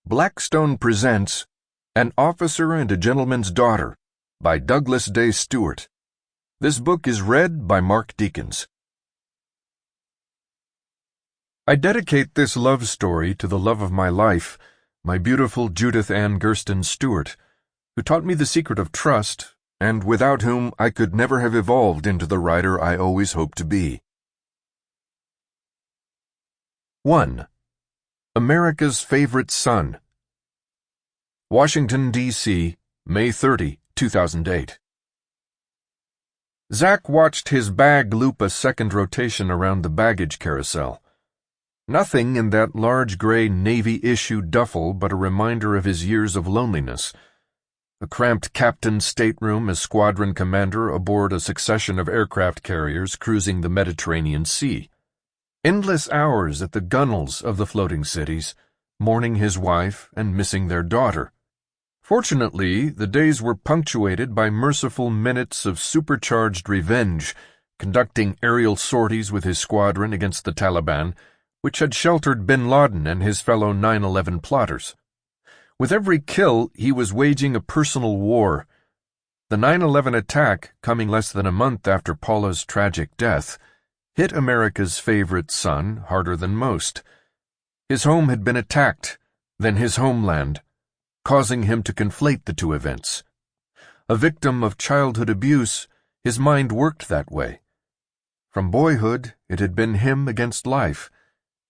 Blackstone presents An Officer and a Gentleman's Daughter by Douglas Day Stewart. This book is read by Mark Deakins. I dedicate this love story to the love of my life, my beautiful Judith Ann Gersten Stewart, who taught me the secret of trust, and without whom I could never have evolved into the writer I always hoped to be. 1. America's Favorite Son. Washington, D.C., May 30, 2008. Zack watched his bag loop a second rotation around the baggage carousel. Nothing in that large gray Navy-issue duffel but a reminder of his years of loneliness. A cramped captain's stateroom as squadron commander aboard a succession of aircraft carriers cruising the Mediterranean Sea. Endless hours at the gunwales of the floating cities, mourning his wife and missing their daughter. Fortunately, the days were punctuated by merciful minutes of supercharged revenge, conducting aerial sorties with his squadron against the Taliban, which had sheltered bin Laden and his fellow 9/11 plotters. With every kill, he was waging a personal war. The 9/11 attack, coming less than a month after Paula's tragic death, hit America's favorite son harder than most. His home had been attacked, then his homeland, causing him to conflate the two events. A victim of childhood abuse, his mind worked that way. From boyhood, it had been him against life,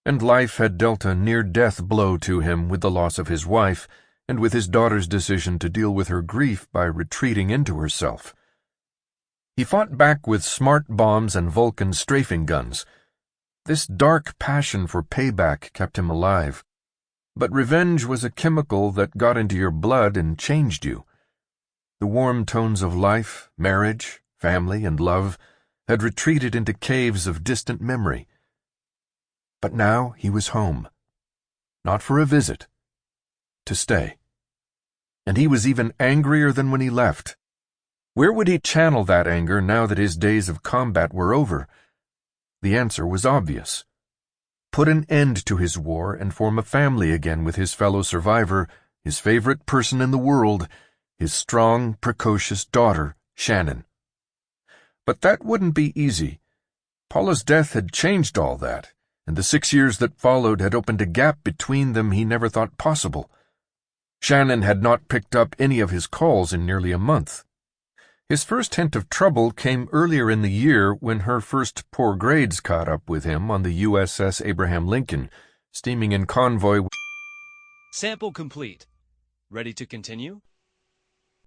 and life had dealt a near-death blow to him with the loss of his wife and with his daughter's decision to deal with her grief by retreating into herself. He fought back with smart bombs and Vulcan strafing guns. This dark passion for payback kept him alive. But revenge was a chemical that got into your blood and changed you. The warm tones of life, marriage, family, and love had retreated into caves of distant memory. But now he was home. Not for a visit. To stay. And he was even angrier than when he left. Where would he channel that anger now that his days of combat were over? The answer was obvious. Put an end to his war and form a family again with his fellow survivor, his favorite person in the world, his strong, precocious daughter, Shannon. But that wouldn't be easy. Paula's death had changed all that, and the 6 years that followed had opened a gap between them he never thought possible. Shannon had not picked up any of his calls in nearly a month. His first hint of trouble came earlier in the year when her first poor grades caught up with him on the USS Abraham Lincoln, steaming in convoy. Sample complete. Ready to continue?